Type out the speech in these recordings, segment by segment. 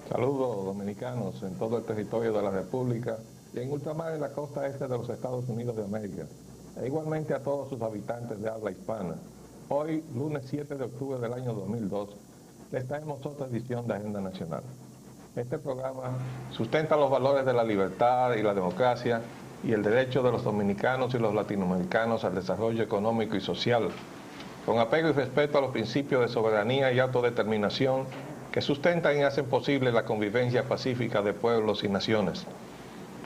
Saludos dominicanos en todo el territorio de la República y en ultramar en la costa este de los Estados Unidos de América, e igualmente a todos sus habitantes de habla hispana. Hoy, lunes 7 de octubre del año 2002, les traemos otra edición de Agenda Nacional. Este programa sustenta los valores de la libertad y la democracia y el derecho de los dominicanos y los latinoamericanos al desarrollo económico y social, con apego y respeto a los principios de soberanía y autodeterminación que sustentan y hacen posible la convivencia pacífica de pueblos y naciones,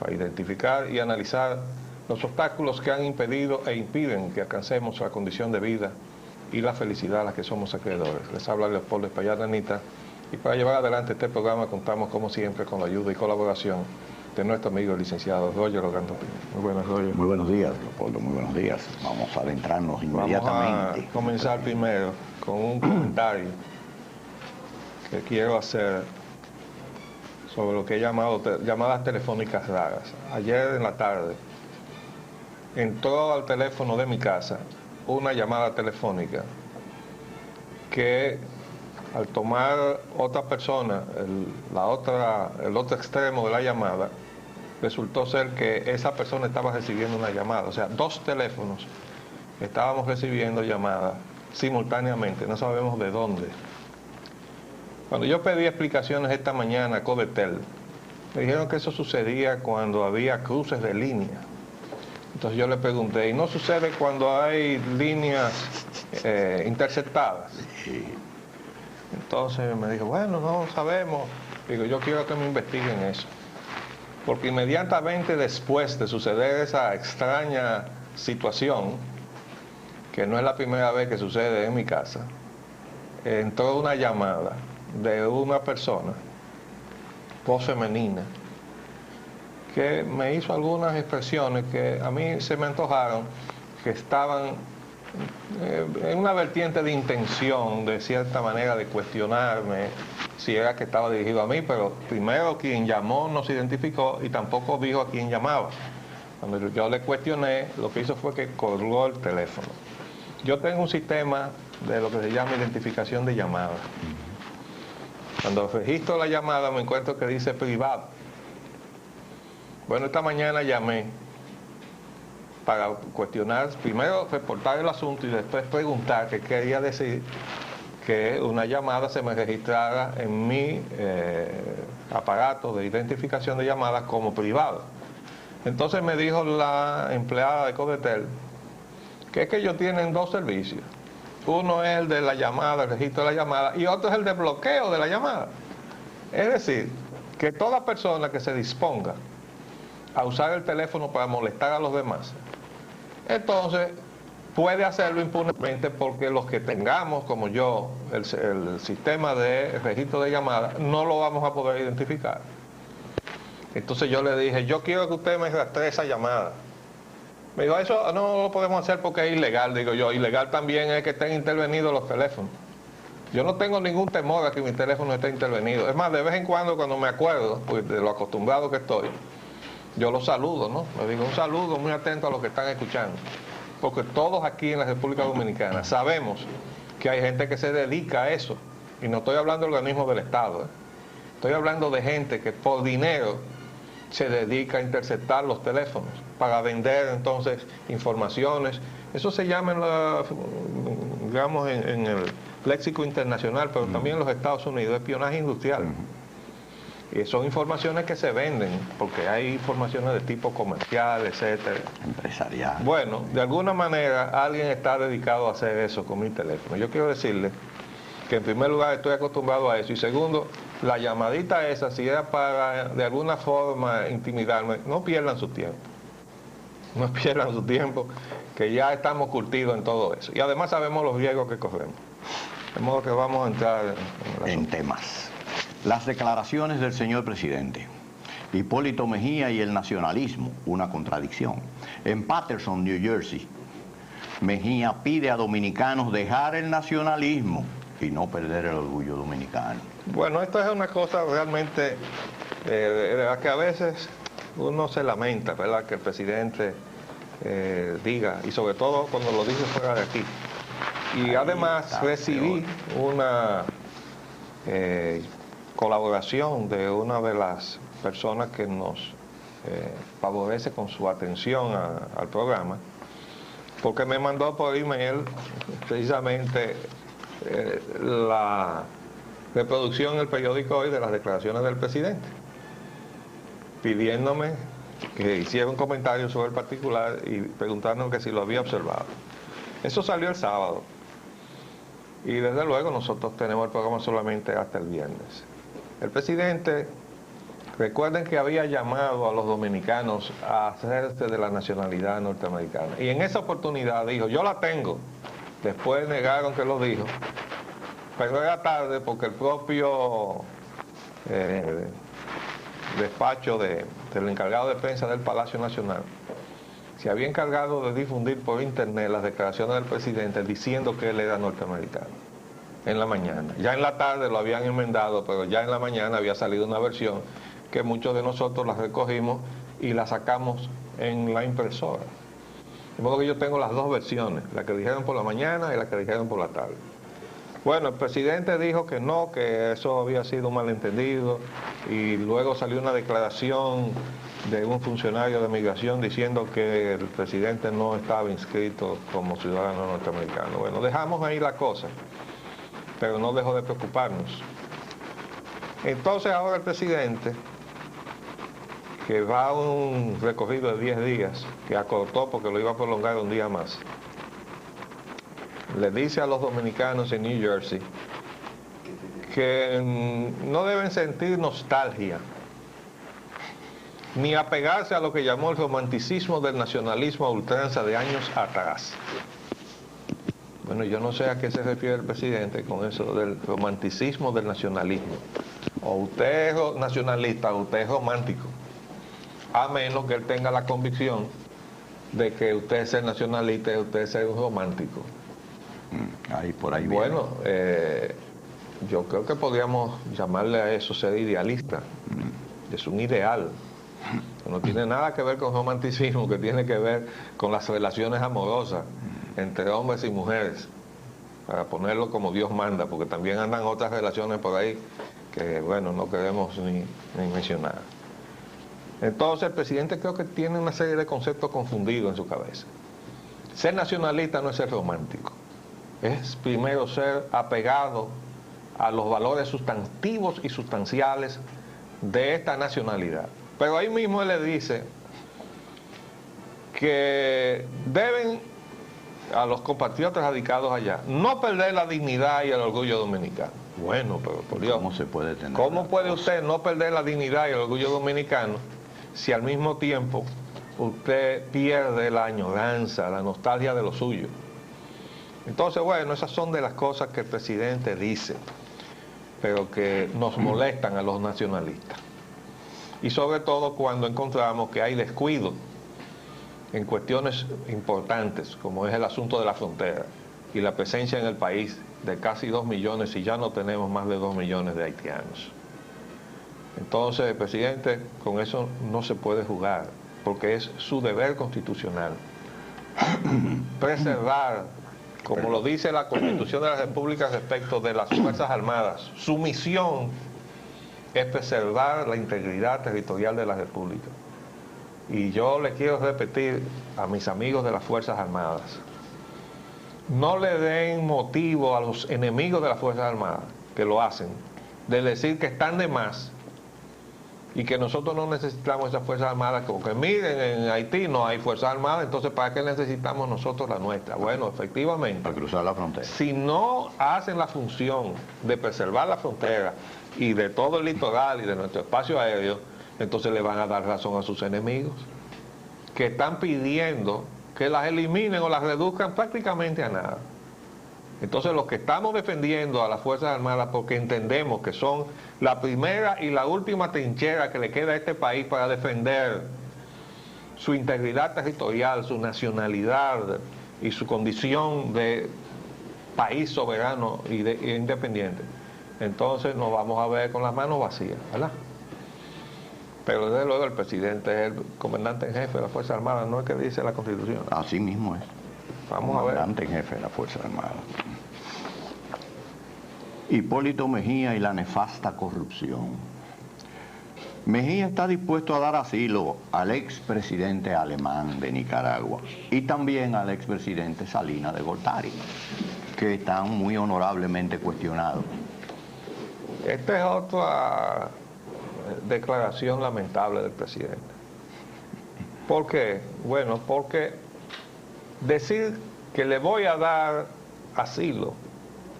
para identificar y analizar los obstáculos que han impedido e impiden que alcancemos la condición de vida y la felicidad a la que somos acreedores. Les habla Leopoldo Espaillat Anita, y para llevar adelante este programa contamos como siempre con la ayuda y colaboración de nuestro amigo el licenciado Roger Orlando Pino. Muy buenos, Roger. Muy buenos días, Leopoldo, muy buenos días. Vamos a adentrarnos inmediatamente. Vamos a comenzar primero con un comentario que quiero hacer sobre lo que he llamado llamadas telefónicas raras. Ayer en la tarde entró al teléfono de mi casa una llamada telefónica que al tomar otra persona, el otro extremo de la llamada, resultó ser que esa persona estaba recibiendo una llamada. O sea, dos teléfonos estábamos recibiendo llamadas simultáneamente, no sabemos de dónde. Cuando yo pedí explicaciones esta mañana a Codetel, me dijeron que eso sucedía cuando había cruces de línea. Entonces yo le pregunté, ¿y no sucede cuando hay líneas interceptadas? Entonces me dijo, bueno, no sabemos. Digo, yo quiero que me investiguen eso. Porque inmediatamente después de suceder esa extraña situación, que no es la primera vez que sucede en mi casa, entró una llamada de una persona, voz femenina, que me hizo algunas expresiones que a mí se me antojaron, que estaban en una vertiente de intención, de cierta manera, de cuestionarme si era que estaba dirigido a mí, pero primero quien llamó no se identificó y tampoco dijo a quién llamaba. Cuando yo le cuestioné, lo que hizo fue que colgó el teléfono. Yo tengo un sistema de lo que se llama identificación de llamadas. Cuando registro la llamada me encuentro que dice privado. Bueno, esta mañana llamé para cuestionar, primero reportar el asunto y después preguntar qué quería decir que una llamada se me registrara en mi aparato de identificación de llamadas como privado. Entonces me dijo la empleada de Codetel que es que ellos tienen dos servicios. Uno es el de la llamada, el registro de la llamada, y otro es el de bloqueo de la llamada. Es decir, que toda persona que se disponga a usar el teléfono para molestar a los demás, entonces puede hacerlo impunemente, porque los que tengamos, como yo, el sistema de registro de llamadas, no lo vamos a poder identificar. Entonces yo le dije, yo quiero que usted me rastree esa llamada. Me dijo, eso no lo podemos hacer porque es ilegal. Digo yo, ilegal también es que estén intervenidos los teléfonos. Yo no tengo ningún temor a que mi teléfono esté intervenido. Es más, de vez en cuando me acuerdo, pues de lo acostumbrado que estoy, yo los saludo, ¿no? Le digo un saludo muy atento a los que están escuchando. Porque todos aquí en la República Dominicana sabemos que hay gente que se dedica a eso. Y no estoy hablando de organismos del Estado, ¿eh? Estoy hablando de gente que por dinero se dedica a interceptar los teléfonos para vender entonces informaciones. Eso se llama digamos en el léxico internacional, pero también en los Estados Unidos, espionaje industrial. Y son informaciones que se venden, porque hay informaciones de tipo comercial, etcétera. Empresarial. Bueno, de alguna manera alguien está dedicado a hacer eso con mi teléfono. Yo quiero decirle que en primer lugar estoy acostumbrado a eso, y segundo, la llamadita esa, si era para de alguna forma intimidarme, no pierdan su tiempo. No pierdan su tiempo, que ya estamos curtidos en todo eso. Y además sabemos los riesgos que corremos. De modo que vamos a entrar en temas. Las declaraciones del señor presidente. Hipólito Mejía y el nacionalismo, una contradicción. En Paterson, New Jersey, Mejía pide a dominicanos dejar el nacionalismo y no perder el orgullo dominicano. Bueno, esto es una cosa realmente que a veces uno se lamenta, ¿verdad?, que el presidente diga, y sobre todo cuando lo dice fuera de aquí. Y además recibí una colaboración de una de las personas que nos favorece con su atención al programa, porque me mandó por email precisamente la reproducción en el periódico hoy de las declaraciones del presidente, pidiéndome que hiciera un comentario sobre el particular y preguntándome que si lo había observado. Eso salió el sábado y desde luego nosotros tenemos el programa solamente hasta el viernes. El presidente, recuerden que había llamado a los dominicanos a hacerse de la nacionalidad norteamericana y en esa oportunidad dijo, yo la tengo. Después negaron que lo dijo, pero era tarde porque el propio despacho del encargado de prensa del Palacio Nacional se había encargado de difundir por internet las declaraciones del presidente diciendo que él era norteamericano en la mañana. Ya en la tarde lo habían enmendado, pero ya en la mañana había salido una versión que muchos de nosotros la recogimos y la sacamos en la impresora. De modo que yo tengo las dos versiones, la que dijeron por la mañana y la que dijeron por la tarde. Bueno, el presidente dijo que no, que eso había sido un malentendido y luego salió una declaración de un funcionario de migración diciendo que el presidente no estaba inscrito como ciudadano norteamericano. Bueno, dejamos ahí la cosa, pero no dejó de preocuparnos. Entonces ahora el presidente, que va a un recorrido de 10 días, que acortó porque lo iba a prolongar un día más, le dice a los dominicanos en New Jersey que no deben sentir nostalgia ni apegarse a lo que llamó el romanticismo del nacionalismo a ultranza de años atrás. Bueno, yo no sé a qué se refiere el presidente con eso del romanticismo del nacionalismo. O usted es nacionalista o usted es romántico, a menos que él tenga la convicción de que usted es el nacionalista y usted es un romántico. Ahí por ahí bueno, yo creo que podríamos llamarle a eso ser idealista. Es un ideal. No tiene nada que ver con romanticismo, que tiene que ver con las relaciones amorosas entre hombres y mujeres, para ponerlo como Dios manda, porque también andan otras relaciones por ahí que, bueno, no queremos ni mencionar. Entonces el presidente creo que tiene una serie de conceptos confundidos en su cabeza. Ser nacionalista no es ser romántico. Es primero ser apegado a los valores sustantivos y sustanciales de esta nacionalidad. Pero ahí mismo él le dice que deben a los compatriotas radicados allá no perder la dignidad y el orgullo dominicano. Bueno, pero por Dios, ¿cómo se puede tener? ¿Cómo puede usted no perder la dignidad y el orgullo dominicano si al mismo tiempo usted pierde la añoranza, la nostalgia de lo suyo? Entonces, bueno, esas son de las cosas que el presidente dice, pero que nos molestan a los nacionalistas. Y sobre todo cuando encontramos que hay descuido en cuestiones importantes, como es el asunto de la frontera y la presencia en el país de casi 2 millones, y ya no tenemos más de 2 millones de haitianos. Entonces, el presidente, con eso no se puede jugar, porque es su deber constitucional preservar, como lo dice la Constitución de la República respecto de las Fuerzas Armadas, su misión es preservar la integridad territorial de la República. Y yo le quiero repetir a mis amigos de las Fuerzas Armadas, no le den motivo a los enemigos de las Fuerzas Armadas, que lo hacen, de decir que están de más y que nosotros no necesitamos esas Fuerzas Armadas, porque miren, en Haití no hay Fuerzas Armadas, entonces ¿para qué necesitamos nosotros la nuestra? Bueno, efectivamente, para cruzar la frontera. Si no hacen la función de preservar la frontera y de todo el litoral y de nuestro espacio aéreo, entonces le van a dar razón a sus enemigos, que están pidiendo que las eliminen o las reduzcan prácticamente a nada. Entonces los que estamos defendiendo a las Fuerzas Armadas porque entendemos que son la primera y la última trinchera que le queda a este país para defender su integridad territorial, su nacionalidad y su condición de país soberano y independiente, entonces nos vamos a ver con las manos vacías, ¿verdad? Pero desde luego el presidente es el comandante en jefe de las Fuerzas Armadas, no es que dice la Constitución. Así mismo es. Vamos a ver. Comandante en jefe de las Fuerzas Armadas. Hipólito Mejía y la nefasta corrupción. Mejía está dispuesto a dar asilo al expresidente alemán de Nicaragua y también al expresidente Salinas de Gortari, que están muy honorablemente cuestionados. Esta es otra declaración lamentable del presidente. ¿Por qué? Bueno, porque decir que le voy a dar asilo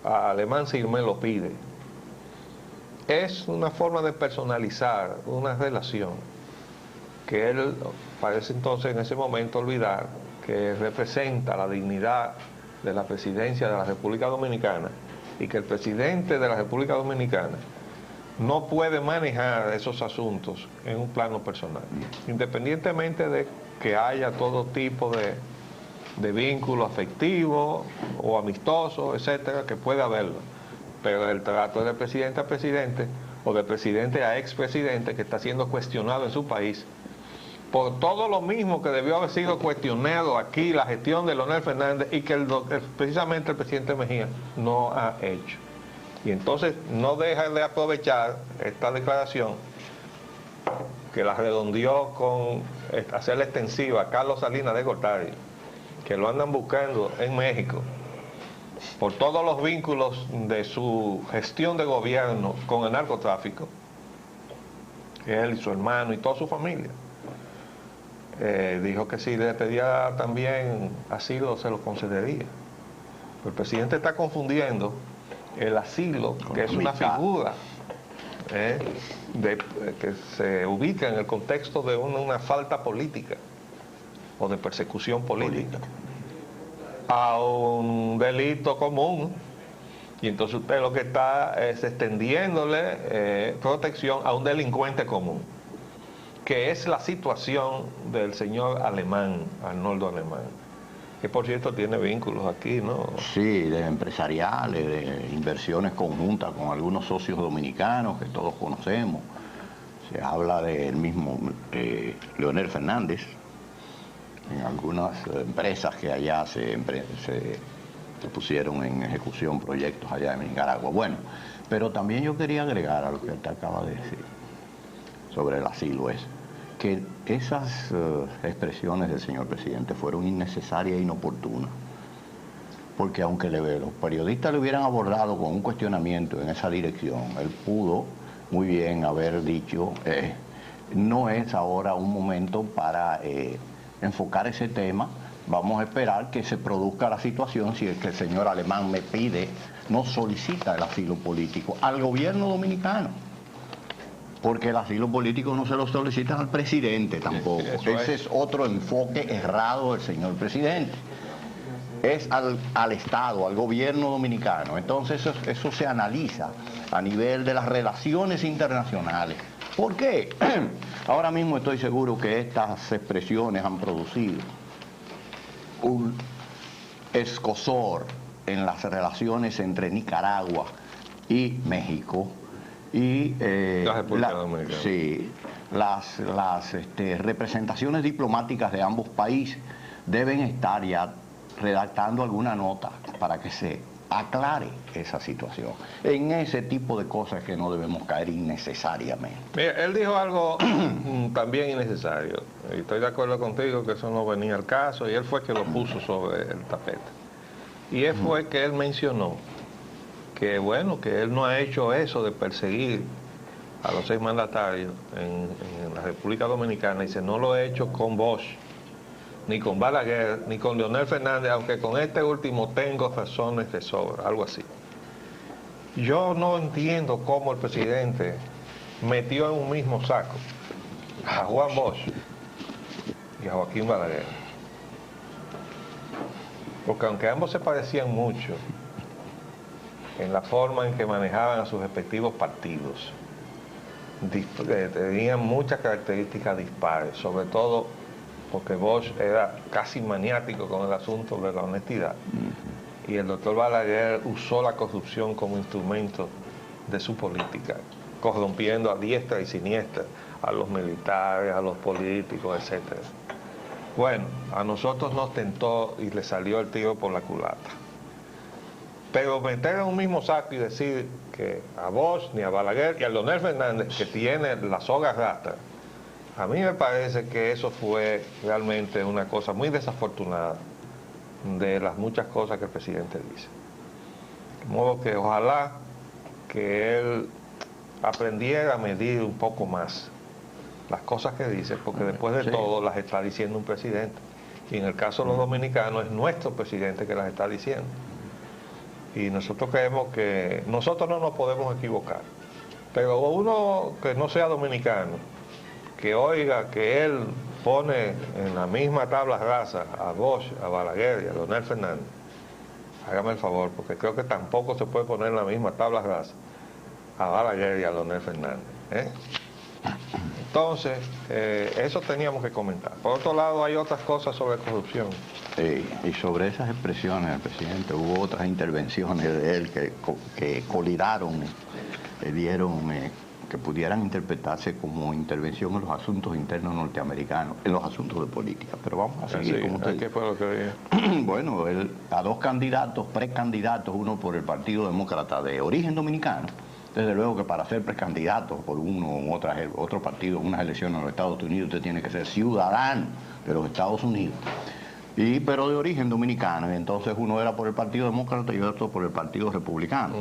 a Alemán si me lo pide es una forma de personalizar una relación que él parece entonces en ese momento olvidar que representa la dignidad de la presidencia de la República Dominicana y que el presidente de la República Dominicana no puede manejar esos asuntos en un plano personal, independientemente de que haya todo tipo de vínculo afectivo o amistoso, etcétera, que puede haberlo. Pero el trato de presidente a presidente o de presidente a expresidente que está siendo cuestionado en su país por todo lo mismo que debió haber sido cuestionado aquí la gestión de Leonel Fernández y que precisamente el presidente Mejía no ha hecho. Y entonces no deja de aprovechar esta declaración que la redondeó con hacerla extensiva a Carlos Salinas de Gortari, que lo andan buscando en México por todos los vínculos de su gestión de gobierno con el narcotráfico, él y su hermano y toda su familia. Dijo que si le pedía también asilo se lo concedería. Pero el presidente está confundiendo el asilo, que es una figura que se ubica en el contexto de una falta política o de persecución política, a un delito común. Y entonces usted lo que está es extendiéndole protección a un delincuente común, que es la situación del señor Alemán, Arnoldo Alemán, que por cierto tiene vínculos aquí, ¿no? Sí, de empresariales, de inversiones conjuntas con algunos socios dominicanos que todos conocemos. Se habla del mismo Leonel Fernández, en algunas empresas que allá se pusieron en ejecución proyectos allá en Nicaragua. Bueno, pero también yo quería agregar a lo que usted acaba de decir sobre el asilo, es que esas expresiones del señor presidente fueron innecesarias e inoportunas, porque aunque los periodistas le hubieran abordado con un cuestionamiento en esa dirección, él pudo muy bien haber dicho, no es ahora un momento para enfocar ese tema, vamos a esperar que se produzca la situación si es que el señor Alemán me pide, no solicita el asilo político al gobierno dominicano, porque el asilo político no se lo solicitan al presidente tampoco. Ese es otro enfoque errado del señor presidente. Es al Estado, al gobierno dominicano. Entonces eso se analiza a nivel de las relaciones internacionales. ¿Por qué? Ahora mismo estoy seguro que estas expresiones han producido un escozor en las relaciones entre Nicaragua y México. Y la República Dominicana. Sí, las representaciones diplomáticas de ambos países deben estar ya redactando alguna nota para que se aclare esa situación. En ese tipo de cosas que no debemos caer innecesariamente. Mira, él dijo algo también innecesario. Y estoy de acuerdo contigo que eso no venía al caso, y él fue que lo puso sobre el tapete. Y él fue que él mencionó que bueno, que él no ha hecho eso de perseguir a los 6 mandatarios en la República Dominicana, y dice, no lo he hecho con Bosch, ni con Balaguer, ni con Leonel Fernández, aunque con este último tengo razones de sobra, algo así. Yo no entiendo cómo el presidente metió en un mismo saco a Juan Bosch y a Joaquín Balaguer, porque aunque ambos se parecían mucho en la forma en que manejaban a sus respectivos partidos, tenían muchas características dispares, sobre todo porque Bosch era casi maniático con el asunto de la honestidad, y el doctor Balaguer usó la corrupción como instrumento de su política, corrompiendo a diestra y siniestra a los militares, a los políticos, etc. Bueno, a nosotros nos tentó y le salió el tiro por la culata. Pero meter en un mismo saco y decir que a Bosch, ni a Balaguer, y a Leonel Fernández, que tiene la soga rasta, a mí me parece que eso fue realmente una cosa muy desafortunada de las muchas cosas que el presidente dice. De modo que ojalá que él aprendiera a medir un poco más las cosas que dice, porque después de todo las está diciendo un presidente. Y en el caso de los dominicanos es nuestro presidente que las está diciendo. Y nosotros creemos que nosotros no nos podemos equivocar. Pero uno que no sea dominicano, que oiga que él pone en la misma tabla rasa a Bosch, a Balaguer y a Leonel Fernández, hágame el favor, porque creo que tampoco se puede poner en la misma tabla rasa a Balaguer y a Leonel Fernández. Entonces, eso teníamos que comentar. Por otro lado, hay otras cosas sobre corrupción. Y sobre esas expresiones del presidente, hubo otras intervenciones de él que colidaron, dieron, que pudieran interpretarse como intervención en los asuntos internos norteamericanos, en los asuntos de política. Pero vamos a seguir como usted. ¿Qué fue lo que dijo? Bueno, a dos candidatos, precandidatos, uno por el Partido Demócrata de origen dominicano, desde luego que para ser precandidato por uno u otro partido en unas elecciones en los Estados Unidos, usted tiene que ser ciudadano de los Estados Unidos, pero de origen dominicano. Y entonces uno era por el Partido Demócrata y otro por el Partido Republicano.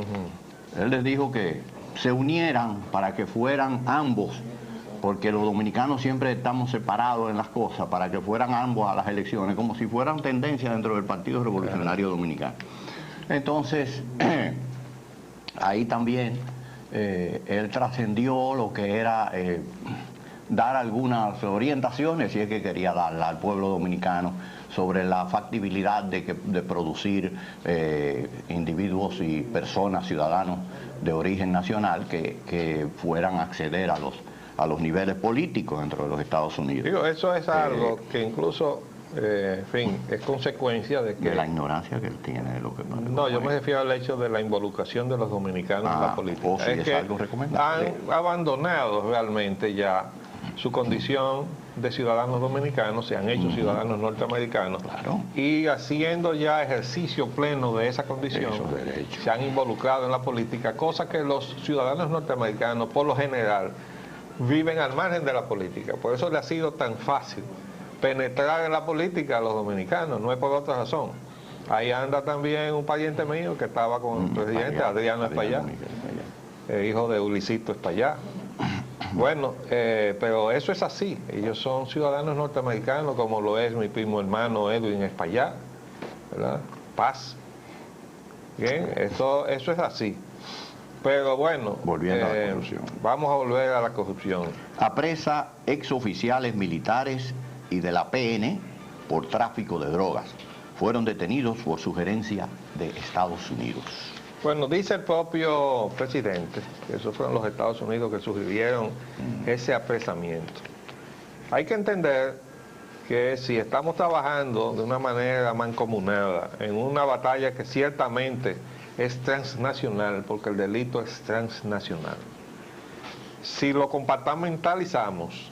Él les dijo que se unieran para que fueran ambos, porque los dominicanos siempre estamos separados en las cosas, para que fueran ambos a las elecciones, como si fueran tendencias dentro del Partido Revolucionario Dominicano. Entonces, ahí también él trascendió lo que era dar algunas orientaciones, si es que quería darla al pueblo dominicano, sobre la factibilidad de producir individuos y personas, ciudadanos de origen nacional que fueran a acceder a los niveles políticos dentro de los Estados Unidos. Digo, eso es algo que incluso, en fin, es consecuencia de que... De la ignorancia que él tiene de lo que... No, yo me refiero al hecho de la involucración de los dominicanos en la política. Sí, es que algo recomendable. Han abandonado realmente ya su condición de ciudadanos dominicanos, se han hecho ciudadanos norteamericanos, y haciendo ya ejercicio pleno de esa condición, se han involucrado en la política, cosa que los ciudadanos norteamericanos, por lo general, viven al margen de la política. Por eso le ha sido tan fácil penetrar en la política a los dominicanos, no es por otra razón. Ahí anda también un pariente mío que estaba con el presidente, Adriano Espaillá, el hijo de Ulisito Espaillá. Bueno, pero eso es así. Ellos son ciudadanos norteamericanos, como lo es mi primo hermano Edwin Espaillá, ¿verdad? Paz. Bien, eso es así. Pero bueno, volviendo a la corrupción. Vamos a volver a la corrupción. Apresa exoficiales militares y de la PN por tráfico de drogas. Fueron detenidos por sugerencia de Estados Unidos. Bueno, dice el propio presidente que esos fueron los Estados Unidos que sugirieron ese apresamiento. Hay que entender que si estamos trabajando de una manera mancomunada en una batalla que ciertamente es transnacional, porque el delito es transnacional, si lo compartimentalizamos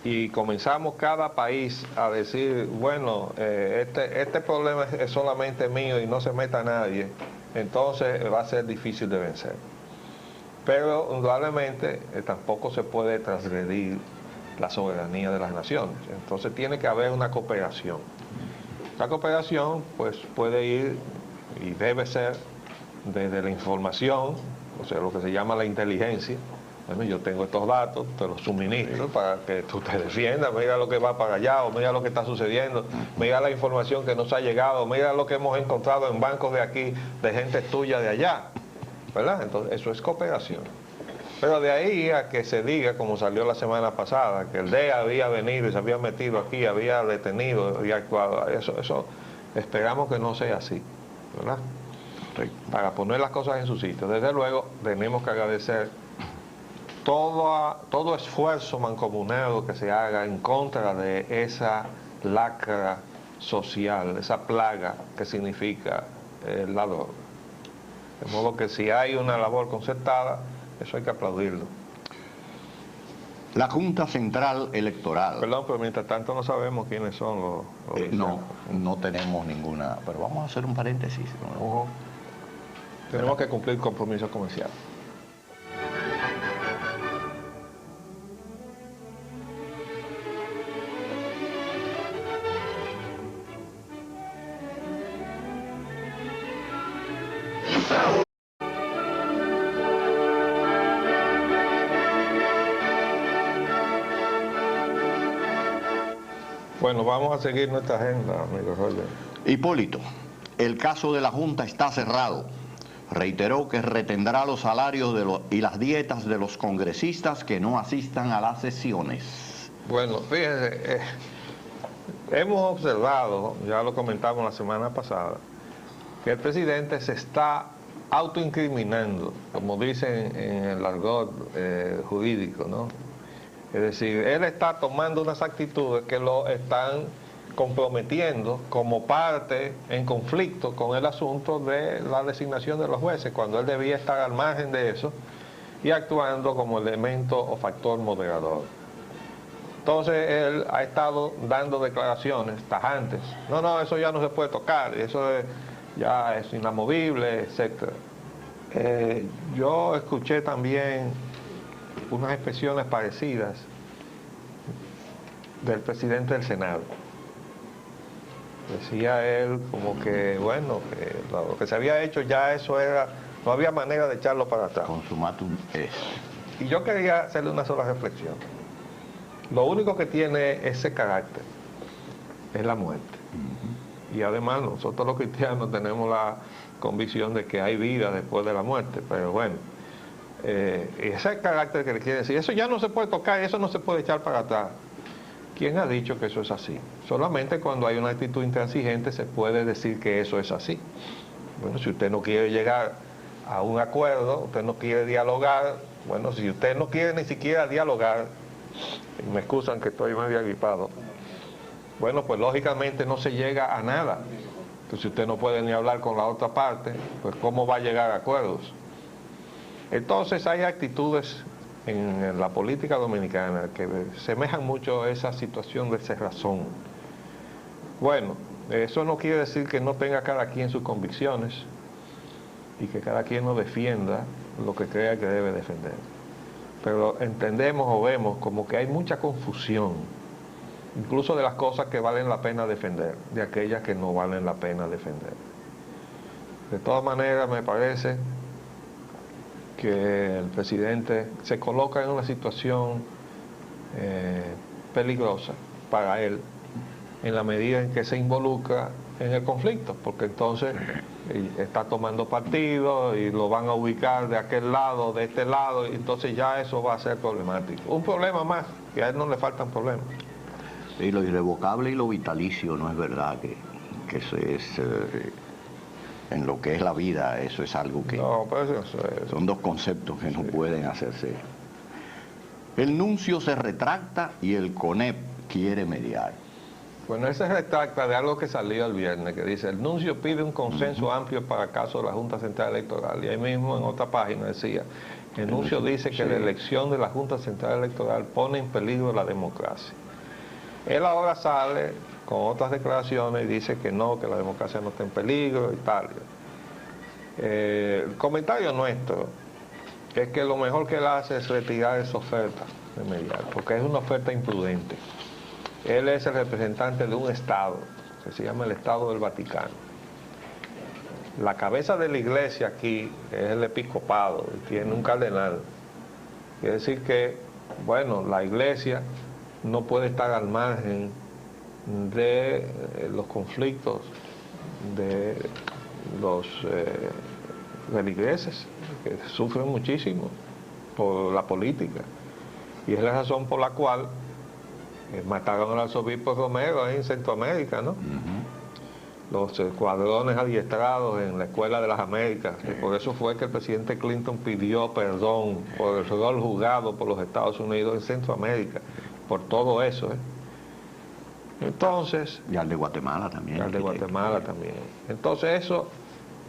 y comenzamos cada país a decir, bueno, este problema es solamente mío y no se meta nadie, entonces va a ser difícil de vencer. Pero indudablemente tampoco se puede transgredir la soberanía de las naciones. Entonces tiene que haber una cooperación. La cooperación pues puede ir y debe ser desde la información, o sea, lo que se llama la inteligencia. Bueno, yo tengo estos datos, te los suministro para que tú te defiendas, mira lo que va para allá, o mira lo que está sucediendo, mira la información que nos ha llegado, mira lo que hemos encontrado en bancos de aquí, de gente tuya de allá, ¿verdad? Entonces, eso es cooperación. Pero de ahí a que se diga, como salió la semana pasada, que el DEA había venido y se había metido aquí, había detenido, había actuado, eso esperamos que no sea así, ¿verdad? Para poner las cosas en su sitio. Desde luego, tenemos que agradecer todo esfuerzo mancomunado que se haga en contra de esa lacra social, esa plaga que significa la droga. De modo que si hay una labor concertada, eso hay que aplaudirlo. La Junta Central Electoral. Perdón, pero mientras tanto no sabemos quiénes son los no tenemos ninguna, pero vamos a hacer un paréntesis. Tenemos que cumplir compromisos comerciales. Bueno, vamos a seguir nuestra agenda, amigo Roger. Hipólito, el caso de la Junta está cerrado. Reiteró que retendrá los salarios y las dietas de los congresistas que no asistan a las sesiones. Bueno, fíjense, hemos observado, ya lo comentamos la semana pasada, que el presidente se está autoincriminando, como dicen en el argot jurídico, ¿no? Es decir, él está tomando unas actitudes que lo están comprometiendo como parte en conflicto con el asunto de la designación de los jueces, cuando él debía estar al margen de eso y actuando como elemento o factor moderador. Entonces él ha estado dando declaraciones tajantes. No, eso ya no se puede tocar, eso ya es inamovible, etc. Yo escuché también unas expresiones parecidas del presidente del Senado. Decía él como que, bueno, que lo que se había hecho ya eso era, no había manera de echarlo para atrás. Consumatum es. Y yo quería hacerle una sola reflexión. Lo único que tiene ese carácter es la muerte. Y además nosotros los cristianos tenemos la convicción de que hay vida después de la muerte, pero bueno, ese carácter que le quiere decir, eso ya no se puede tocar, eso no se puede echar para atrás. ¿Quién ha dicho que eso es así? Solamente cuando hay una actitud intransigente se puede decir que eso es así. Bueno, si usted no quiere llegar a un acuerdo, usted no quiere dialogar, bueno, si usted no quiere ni siquiera dialogar, y me excusan que estoy medio agripado, bueno, pues lógicamente no se llega a nada. Entonces, si usted no puede ni hablar con la otra parte, pues ¿cómo va a llegar a acuerdos? Entonces hay actitudes en la política dominicana que semejan mucho a esa situación de cerrazón. Bueno, eso no quiere decir que no tenga cada quien sus convicciones y que cada quien no defienda lo que crea que debe defender. Pero entendemos o vemos como que hay mucha confusión, incluso de las cosas que valen la pena defender, de aquellas que no valen la pena defender. De todas maneras, me parece que el presidente se coloca en una situación peligrosa para él en la medida en que se involucra en el conflicto, porque entonces está tomando partido y lo van a ubicar de aquel lado, de este lado, y entonces ya eso va a ser problemático. Un problema más, que a él no le faltan problemas. Y lo irrevocable y lo vitalicio, no es verdad que eso es... en lo que es la vida, eso es algo que... No, pues eso es... Son dos conceptos que no pueden hacerse. El nuncio se retracta y el CONEP quiere mediar. Bueno, él se retracta de algo que salió el viernes, que dice, el nuncio pide un consenso amplio para el caso de la Junta Central Electoral. Y ahí mismo en otra página decía, el nuncio dice que la elección de la Junta Central Electoral pone en peligro la democracia. Él ahora sale con otras declaraciones y dice que no, que la democracia no está en peligro y tal. El comentario nuestro es que lo mejor que él hace es retirar esa oferta de mediar, porque es una oferta imprudente. Él es el representante de un Estado, que se llama el Estado del Vaticano. La cabeza de la iglesia aquí es el episcopado, y tiene un cardenal. Quiere decir que, bueno, la iglesia no puede estar al margen de los conflictos de los feligreses, que sufren muchísimo por la política. Y es la razón por la cual mataron al arzobispo Romero ahí en Centroamérica, ¿no? Los escuadrones adiestrados en la Escuela de las Américas, y por eso fue que el presidente Clinton pidió perdón por el rol jugado por los Estados Unidos en Centroamérica, por todo eso, Entonces... Y al de Guatemala también. Y al de Guatemala también. Entonces eso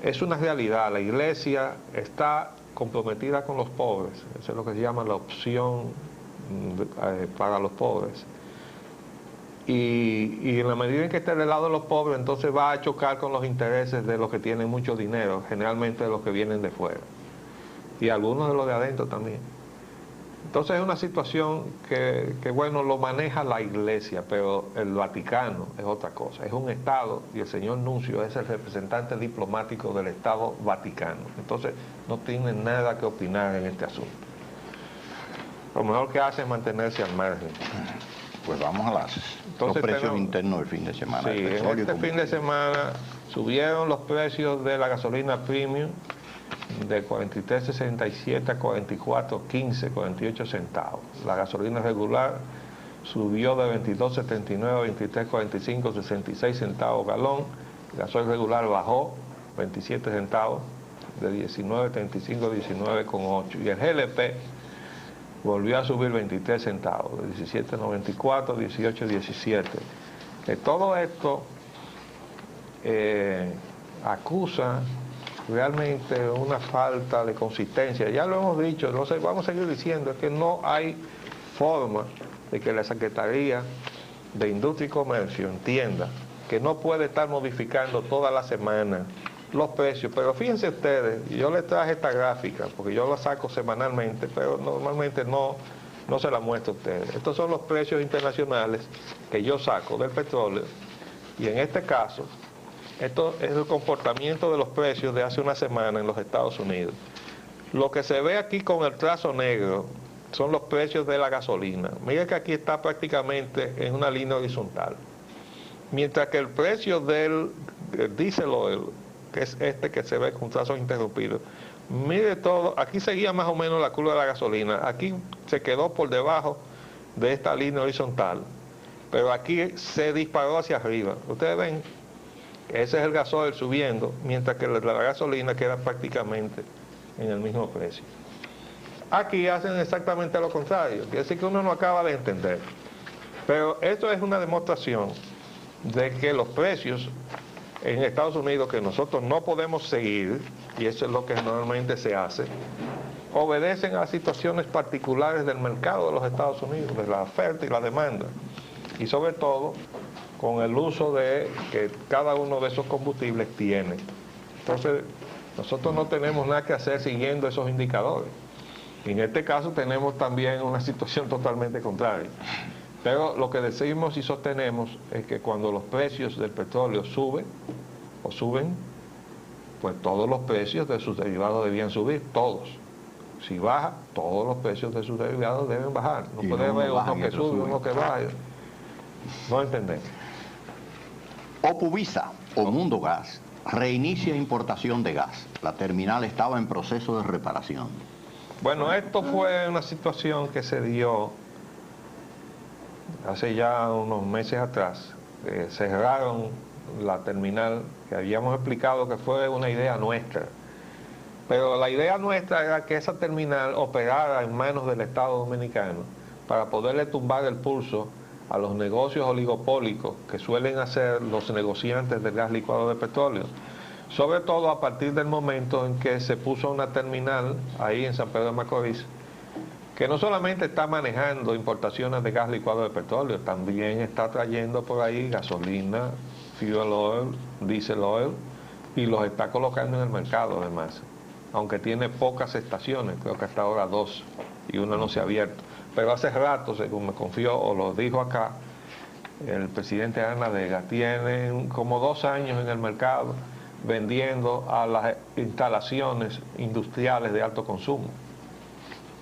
es una realidad. La iglesia está comprometida con los pobres. Eso es lo que se llama la opción para los pobres. y en la medida en que esté del lado de los pobres, entonces va a chocar con los intereses de los que tienen mucho dinero, generalmente de los que vienen de fuera, y algunos de los de adentro también. Entonces es una situación que bueno, lo maneja la Iglesia, pero el Vaticano es otra cosa, es un Estado y el señor Nuncio es el representante diplomático del Estado Vaticano. Entonces no tiene nada que opinar en este asunto. Lo mejor que hace es mantenerse al margen. Pues vamos a los precios internos del fin de semana. Sí, en este fin de semana subieron los precios de la gasolina premium de 43.67 a 44.15, 48 centavos. La gasolina regular subió de 22.79 a 23.45, 66 centavos galón. El gasoil regular bajó 27 centavos, de 19.35 a 19.8. Y el GLP volvió a subir 23 centavos, de 17.94 a 18.17. Todo esto acusa realmente una falta de consistencia. Ya lo hemos dicho, no sé, vamos a seguir diciendo, es que no hay forma de que la Secretaría de Industria y Comercio entienda que no puede estar modificando toda la semana los precios. Pero fíjense ustedes, yo les traje esta gráfica, porque yo la saco semanalmente, pero normalmente no se la muestro a ustedes. Estos son los precios internacionales que yo saco del petróleo, y en este caso, esto es el comportamiento de los precios de hace una semana en los Estados Unidos. Lo que se ve aquí con el trazo negro son los precios de la gasolina. Mira que aquí está prácticamente en una línea horizontal. Mientras que el precio del diesel oil, que es este que se ve con trazos interrumpidos, mire todo, aquí seguía más o menos la curva de la gasolina. Aquí se quedó por debajo de esta línea horizontal, pero aquí se disparó hacia arriba. Ustedes ven, ese es el gasoil subiendo, mientras que la gasolina queda prácticamente en el mismo precio. Aquí hacen exactamente lo contrario, quiere decir que uno no acaba de entender. Pero esto es una demostración de que los precios en Estados Unidos, que nosotros no podemos seguir, y eso es lo que normalmente se hace, obedecen a situaciones particulares del mercado de los Estados Unidos, de la oferta y la demanda, y sobre todo con el uso de que cada uno de esos combustibles tiene. Entonces, nosotros no tenemos nada que hacer siguiendo esos indicadores. Y en este caso tenemos también una situación totalmente contraria. Pero lo que decimos y sostenemos es que cuando los precios del petróleo suben, pues todos los precios de sus derivados debían subir, todos. Si baja, todos los precios de sus derivados deben bajar. No puede haber uno que sube, uno que baja. No entendemos. Opuvisa o Mundo Gas reinicia importación de gas. La terminal estaba en proceso de reparación. Bueno, esto fue una situación que se dio hace ya unos meses atrás. Cerraron la terminal, que habíamos explicado que fue una idea nuestra. Pero la idea nuestra era que esa terminal operara en manos del Estado Dominicano para poderle tumbar el pulso a los negocios oligopólicos que suelen hacer los negociantes del gas licuado de petróleo, sobre todo a partir del momento en que se puso una terminal ahí en San Pedro de Macorís, que no solamente está manejando importaciones de gas licuado de petróleo, también está trayendo por ahí gasolina, fuel oil, diesel oil, y los está colocando en el mercado además, aunque tiene pocas estaciones, creo que hasta ahora 2, y una no se ha abierto. Pero hace rato, según me confió, o lo dijo acá, el presidente Arnadega, tienen como 2 años en el mercado vendiendo a las instalaciones industriales de alto consumo,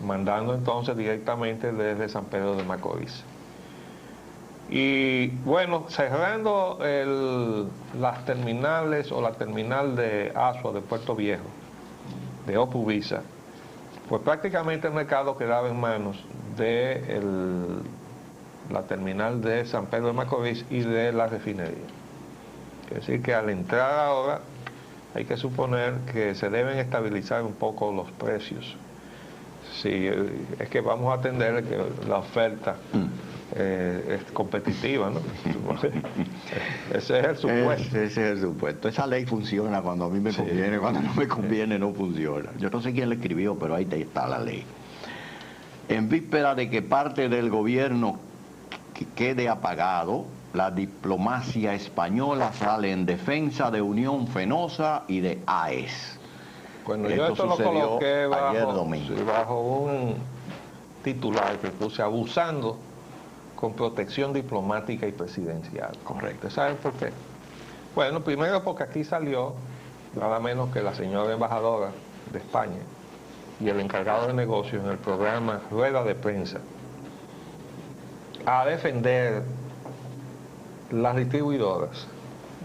mandando entonces directamente desde San Pedro de Macorís. Y bueno, cerrando las terminales o la terminal de Asua de Puerto Viejo, de Opuvisa, pues prácticamente el mercado quedaba en manos de la terminal de San Pedro de Macorís y de la refinería. Es decir, que al entrar ahora hay que suponer que se deben estabilizar un poco los precios. Sí, es que vamos a atender que la oferta es competitiva, ¿no? Ese es el supuesto. Ese es el supuesto. Esa ley funciona cuando a mí me conviene, cuando no me conviene no funciona. Yo no sé quién la escribió, pero ahí está la ley. En víspera de que parte del gobierno quede apagado, la diplomacia española sale en defensa de Unión Fenosa y de AES. Bueno, yo esto lo coloqué ayer domingo. Bajo un titular que puse abusando con protección diplomática y presidencial. Correcto. ¿Saben por qué? Bueno, primero porque aquí salió nada menos que la señora embajadora de España y el encargado de negocios en el programa Rueda de Prensa a defender las distribuidoras,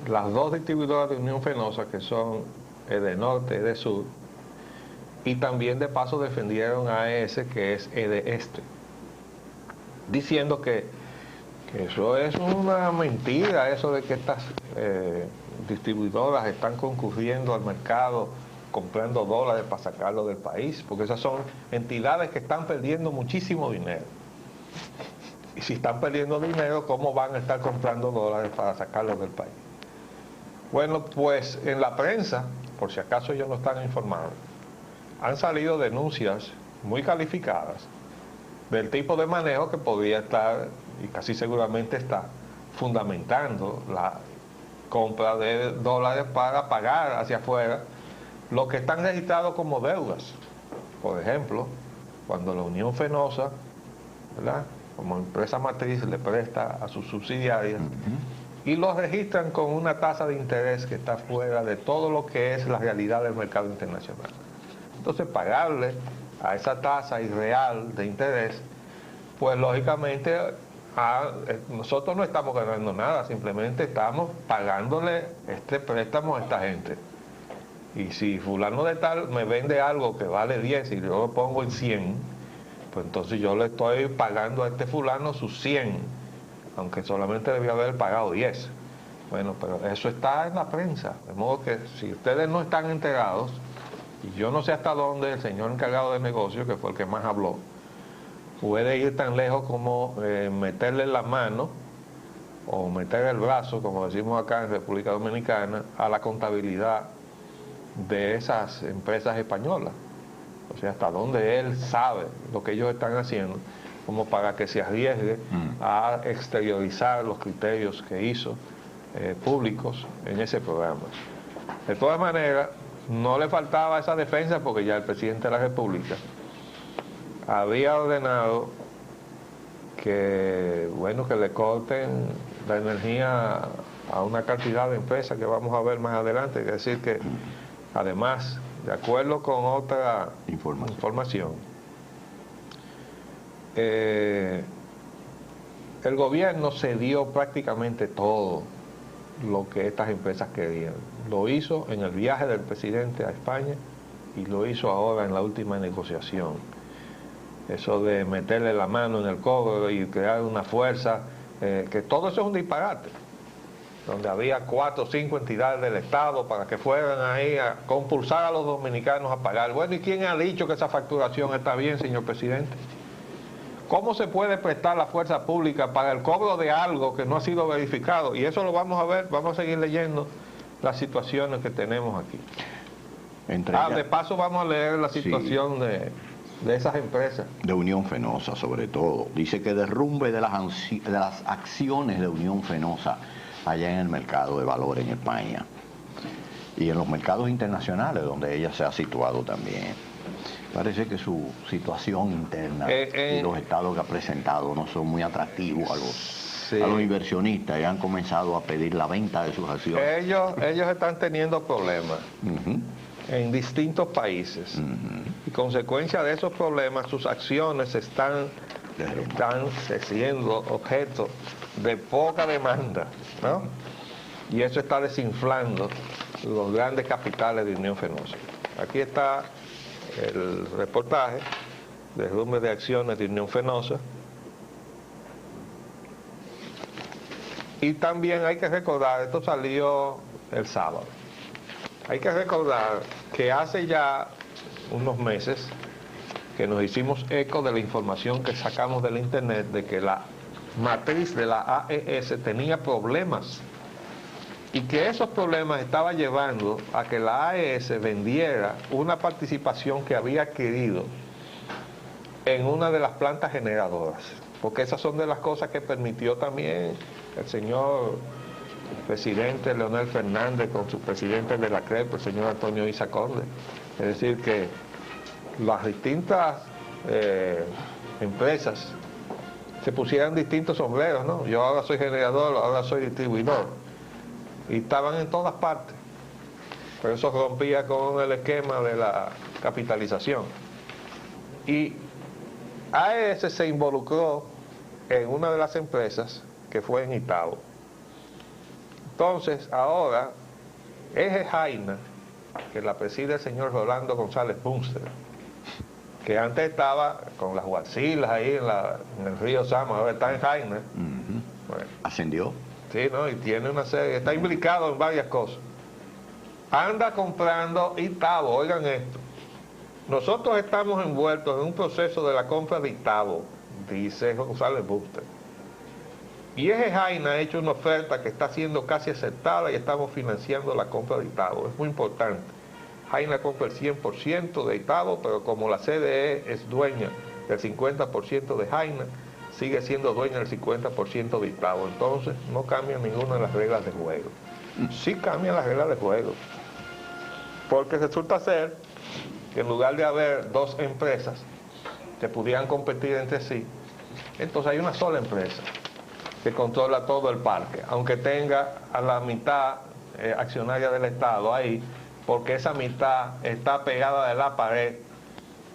las dos distribuidoras de Unión Fenosa, que son Edenorte, Edesur, y también de paso defendieron a AES, que es Edeeste, diciendo que eso es una mentira, eso de que estas distribuidoras están concurriendo al mercado comprando dólares para sacarlo del país, porque esas son entidades que están perdiendo muchísimo dinero. Y si están perdiendo dinero, ¿cómo van a estar comprando dólares para sacarlos del país? Bueno, pues en la prensa, por si acaso ellos no están informados, han salido denuncias muy calificadas del tipo de manejo que podría estar, y casi seguramente está, fundamentando la compra de dólares para pagar hacia afuera lo que están registrados como deudas. Por ejemplo, cuando la Unión Fenosa, ¿verdad?, como empresa matriz, le presta a sus subsidiarias y los registran con una tasa de interés que está fuera de todo lo que es la realidad del mercado internacional. Entonces, pagarle a esa tasa irreal de interés, pues lógicamente nosotros no estamos ganando nada, simplemente estamos pagándole este préstamo a esta gente. Y si fulano de tal me vende algo que vale 10 y yo lo pongo en 100, pues entonces yo le estoy pagando a este fulano sus 100, aunque solamente debía haber pagado 10. Bueno, pero eso está en la prensa, de modo que si ustedes no están enterados, y yo no sé hasta dónde el señor encargado de negocios, que fue el que más habló, puede ir tan lejos como meterle la mano o meter el brazo, como decimos acá en República Dominicana, a la contabilidad de esas empresas españolas. O sea, hasta dónde él sabe lo que ellos están haciendo, como para que se arriesgue a exteriorizar los criterios que hizo públicos en ese programa. De todas maneras, no le faltaba esa defensa, porque ya el presidente de la República había ordenado que, bueno, que le corten la energía a una cantidad de empresas que vamos a ver más adelante. Es decir que, además, de acuerdo con otra información, el gobierno cedió prácticamente todo lo que estas empresas querían. Lo hizo en el viaje del presidente a España y lo hizo ahora en la última negociación. Eso de meterle la mano en el cobro y crear una fuerza, que todo eso es un disparate, donde había 4 o 5 entidades del Estado para que fueran ahí a compulsar a los dominicanos a pagar. Bueno, ¿y quién ha dicho que esa facturación está bien, señor presidente? ¿Cómo se puede prestar la fuerza pública para el cobro de algo que no ha sido verificado? Y eso lo vamos a ver, vamos a seguir leyendo las situaciones que tenemos aquí. De paso vamos a leer la situación de esas empresas. De Unión Fenosa, sobre todo. Dice que derrumbe de las acciones de Unión Fenosa allá en el mercado de valores en España y en los mercados internacionales donde ella se ha situado también. Parece que su situación interna y los estados que ha presentado no son muy atractivos a los inversionistas y han comenzado a pedir la venta de sus acciones. Ellos están teniendo problemas en distintos países y consecuencia de esos problemas sus acciones están siendo objeto de poca demanda, ¿no? Y eso está desinflando los grandes capitales de Unión Fenosa. Aquí está el reportaje de derrumbe de acciones de Unión Fenosa. Y también hay que recordar, esto salió el sábado, hay que recordar que hace ya unos meses que nos hicimos eco de la información que sacamos del internet de que la matriz de la AES tenía problemas y que esos problemas estaban llevando a que la AES vendiera una participación que había adquirido en una de las plantas generadoras, porque esas son de las cosas que permitió también el señor presidente Leonel Fernández con su presidente de la CREP, el señor Antonio Isa Conde. Es decir, que las distintas empresas se pusieran distintos sombreros, ¿no? Yo ahora soy generador, ahora soy distribuidor. Y estaban en todas partes. Pero eso rompía con el esquema de la capitalización. Y AES se involucró en una de las empresas que fue en Itabo. Entonces, ahora, Eje Jaina, que la preside el señor Rolando González Bunster, que antes estaba con las huacilas ahí en el río Sama, ahora está en Jaina. Bueno, ¿ascendió? Sí, ¿no? Y tiene una serie, está implicado en varias cosas. Anda comprando Itabo, oigan esto. Nosotros estamos envueltos en un proceso de la compra de Itabo, dice González Bunster. Y Eje Jaina ha hecho una oferta que está siendo casi aceptada y estamos financiando la compra de Itabo. Es muy importante. Jaina compra el 100% de Itabo, pero como la CDE es dueña del 50% de Jaina, sigue siendo dueña del 50% de Itabo. Entonces no cambian ninguna de las reglas de juego. Sí cambian las reglas de juego. Porque resulta ser que en lugar de haber dos empresas que pudieran competir entre sí, entonces hay una sola empresa que controla todo el parque, aunque tenga a la mitad accionaria del Estado ahí, porque esa mitad está pegada de la pared,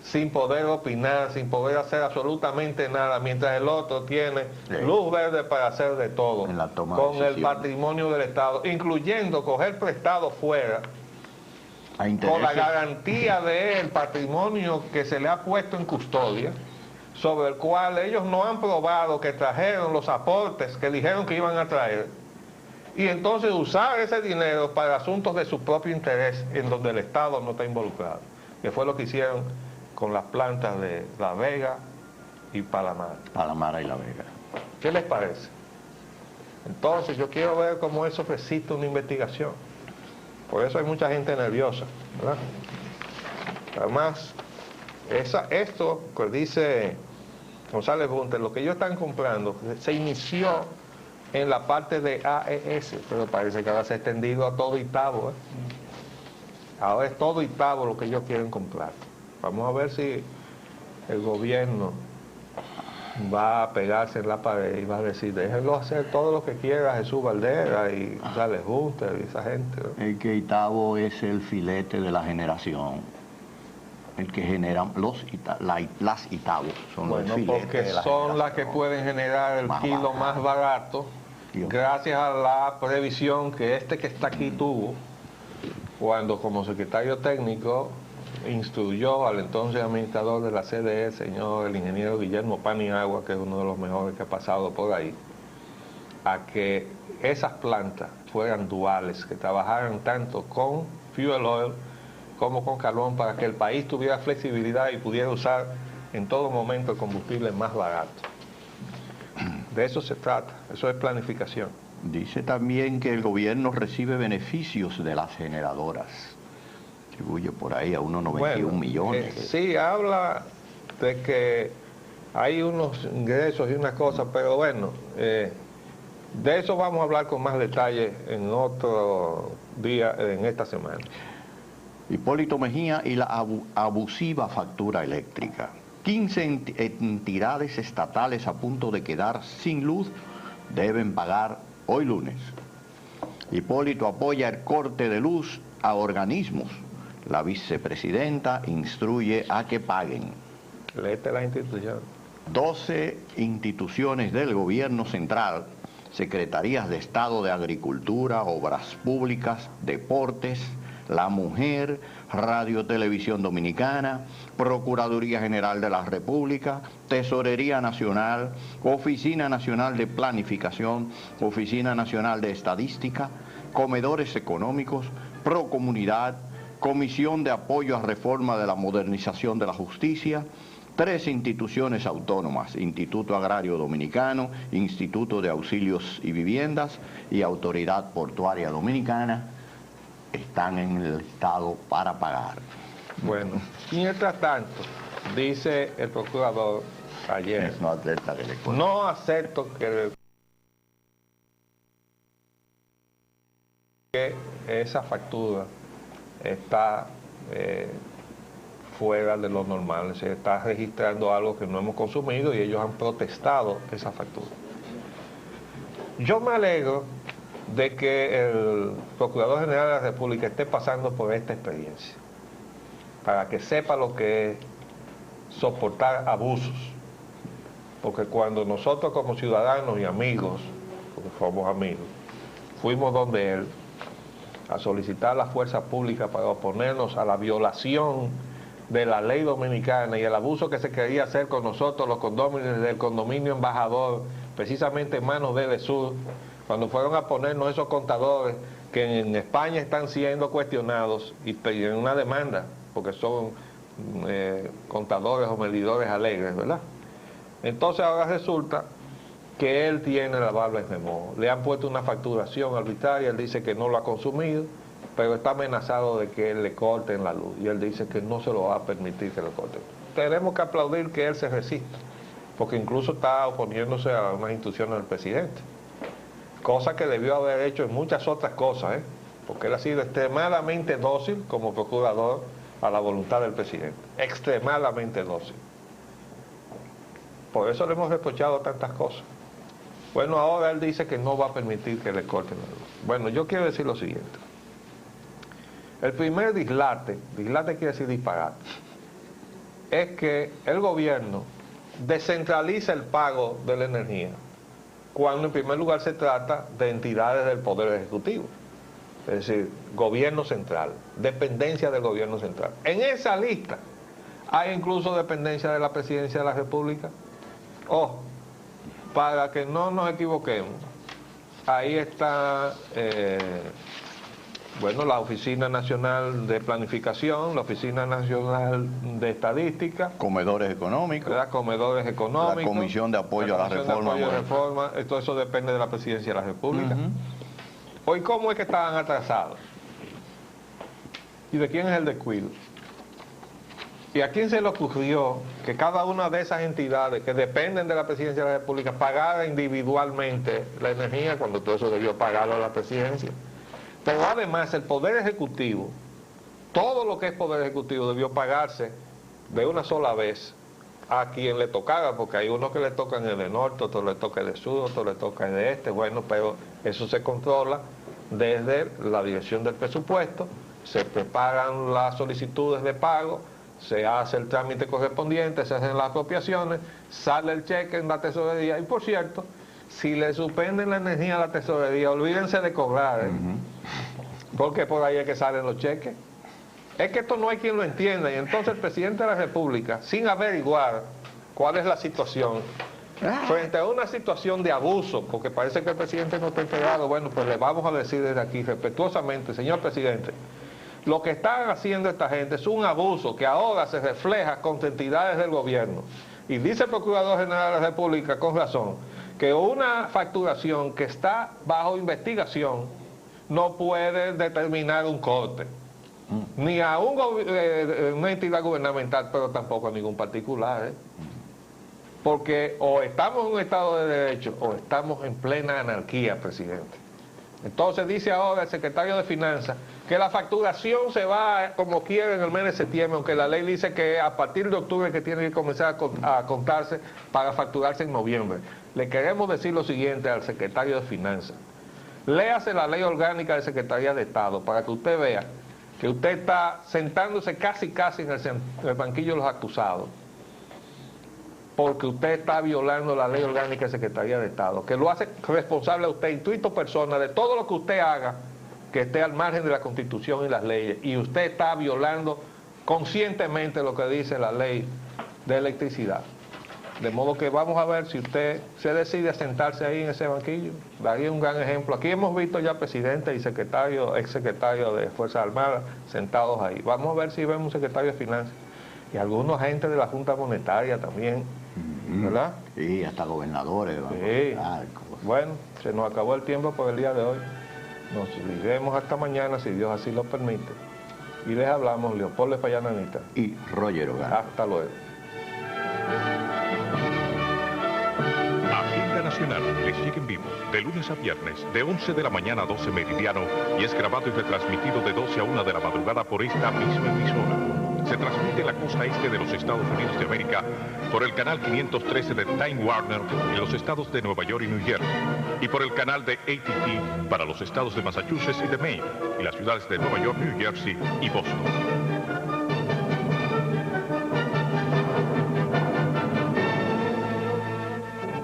sin poder opinar, sin poder hacer absolutamente nada, mientras el otro tiene luz verde para hacer de todo, en la toma con de el patrimonio del Estado, incluyendo coger prestado fuera, con la garantía del patrimonio que se le ha puesto en custodia, sobre el cual ellos no han probado que trajeron los aportes que dijeron que iban a traer, y entonces usar ese dinero para asuntos de su propio interés, en donde el Estado no está involucrado, que fue lo que hicieron con las plantas de La Vega y Palamara. Palamara y La Vega. ¿Qué les parece? Entonces yo quiero ver cómo eso necesita una investigación. Por eso hay mucha gente nerviosa, ¿verdad? Además, esto que dice González Bunter, lo que ellos están comprando, se inició en la parte de AES, pero parece que ahora se ha extendido a todo Itabo, ¿eh? Ahora es todo Itabo lo que ellos quieren comprar. Vamos a ver si el gobierno va a pegarse en la pared y va a decir, déjenlo hacer todo lo que quiera Jesús Valdera y González Bunter y esa gente, ¿no? El que Itabo es el filete de la generación, el que generan las Itabos, son bueno, los filetes porque de la son las generación. que pueden generar el kilo más barato, gracias a la previsión que que está aquí tuvo, cuando como secretario técnico instruyó al entonces administrador de la CDE, el ingeniero Guillermo Paniagua, que es uno de los mejores que ha pasado por ahí, a que esas plantas fueran duales, que trabajaran tanto con fuel oil como con carbón, para que el país tuviera flexibilidad y pudiera usar en todo momento el combustible más barato. De eso se trata, eso es planificación. Dice también que el gobierno recibe beneficios de las generadoras. Atribuye por ahí a unos 91 millones. Sí, habla de que hay unos ingresos y unas cosas, pero bueno, de eso vamos a hablar con más detalle en otro día, en esta semana. Hipólito Mejía y la abusiva factura eléctrica. 15 entidades estatales a punto de quedar sin luz deben pagar hoy lunes. Hipólito apoya el corte de luz a organismos. La vicepresidenta instruye a que paguen. Léete la institución. 12 instituciones del gobierno central, secretarías de Estado de Agricultura, Obras Públicas, Deportes, la Mujer, Radio Televisión Dominicana, Procuraduría General de la República, Tesorería Nacional, Oficina Nacional de Planificación, Oficina Nacional de Estadística, Comedores Económicos, Procomunidad, Comisión de Apoyo a Reforma de la Modernización de la Justicia, 3 instituciones autónomas, Instituto Agrario Dominicano, Instituto de Auxilios y Viviendas y Autoridad Portuaria Dominicana, están en el Estado para pagar. Bueno, mientras tanto, dice el procurador ayer, no acepta que le no acepto que que esa factura está fuera de lo normal, se está registrando algo que no hemos consumido y ellos han protestado esa factura. Yo me alegro de que el Procurador General de la República esté pasando por esta experiencia, para que sepa lo que es soportar abusos, porque cuando nosotros como ciudadanos y amigos, porque somos amigos, fuimos donde él a solicitar la fuerza pública para oponernos a la violación de la ley dominicana y el abuso que se quería hacer con nosotros, los condóminos del condominio Embajador, precisamente en manos de EDESUR, cuando fueron a ponernos esos contadores que en España están siendo cuestionados y piden una demanda, porque son contadores o medidores alegres, ¿verdad? Entonces ahora resulta que él tiene la barba en remojo. Le han puesto una facturación arbitraria, él dice que no lo ha consumido, pero está amenazado de que él le corten la luz, y él dice que no se lo va a permitir que lo corten. Tenemos que aplaudir que él se resista, porque incluso está oponiéndose a unas instrucciones del presidente, cosa que debió haber hecho en muchas otras cosas, porque él ha sido extremadamente dócil como procurador a la voluntad del presidente, extremadamente dócil. Por eso le hemos reprochado tantas cosas. Bueno, ahora él dice que no va a permitir que le corten la luz. Bueno, yo quiero decir lo siguiente. El primer dislate quiere decir disparate, es que el gobierno descentraliza el pago de la energía, cuando en primer lugar se trata de entidades del Poder Ejecutivo, es decir, gobierno central, dependencia del gobierno central. En esa lista hay incluso dependencia de la Presidencia de la República. Para que no nos equivoquemos, ahí está, la Oficina Nacional de Planificación, la Oficina Nacional de Estadística, comedores económicos, comedores económicos, la Comisión de Apoyo a la Reforma. Todo eso depende de la Presidencia de la República. Hoy, ¿cómo es que estaban atrasados? ¿Y de quién es el descuido? ¿Y a quién se le ocurrió que cada una de esas entidades que dependen de la Presidencia de la República pagara individualmente la energía, cuando todo eso debió pagarlo a la Presidencia? Pero además el Poder Ejecutivo, todo lo que es Poder Ejecutivo debió pagarse de una sola vez a quien le tocara, porque hay unos que le tocan el de norte, otros le toca el de sur, otros le toca el de este, pero eso se controla desde la dirección del presupuesto, se preparan las solicitudes de pago, se hace el trámite correspondiente, se hacen las apropiaciones, sale el cheque en la tesorería. Y por cierto, si le suspenden la energía a la tesorería, olvídense de cobrar, porque por ahí es que salen los cheques. Es que esto no hay quien lo entienda, y entonces el presidente de la República, sin averiguar cuál es la situación, frente a una situación de abuso, porque parece que el presidente no está enterado, bueno, pues le vamos a decir desde aquí respetuosamente, señor presidente, lo que están haciendo esta gente es un abuso que ahora se refleja con entidades del gobierno. Y dice el Procurador General de la República, con razón, que una facturación que está bajo investigación no puede determinar un corte, ni a una entidad gubernamental, pero tampoco a ningún particular, porque o estamos en un Estado de Derecho o estamos en plena anarquía, presidente. Entonces dice ahora el secretario de Finanzas que la facturación se va como quiera en el mes de septiembre, aunque la ley dice que a partir de octubre que tiene que comenzar a contarse para facturarse en noviembre. Le queremos decir lo siguiente al secretario de Finanzas. Léase la ley orgánica de Secretaría de Estado para que usted vea que usted está sentándose casi en el banquillo de los acusados, porque usted está violando la ley orgánica de Secretaría de Estado, que lo hace responsable a usted, intuito persona, de todo lo que usted haga que esté al margen de la Constitución y las leyes, y usted está violando conscientemente lo que dice la ley de electricidad. De modo que vamos a ver si usted se decide a sentarse ahí en ese banquillo. Daría un gran ejemplo. Aquí hemos visto ya presidente y exsecretario de Fuerzas Armadas sentados ahí. Vamos a ver si vemos un secretario de Finanzas y algunos agentes de la Junta Monetaria también, ¿verdad? Sí, hasta gobernadores. Sí. Bueno, se nos acabó el tiempo por el día de hoy. Nos iremos hasta mañana, si Dios así lo permite. Y les hablamos Leopoldo Espaillat y Roger Hogan. Hasta luego. Agenda Nacional les llega en vivo de lunes a viernes de 11 de la mañana a 12 meridiano y es grabado y retransmitido de 12 a 1 de la madrugada por esta misma emisora. Se transmite en la costa este de los Estados Unidos de América por el canal 513 de Time Warner en los estados de Nueva York y New Jersey y por el canal de AT&T para los estados de Massachusetts y de Maine y las ciudades de Nueva York, New Jersey y Boston.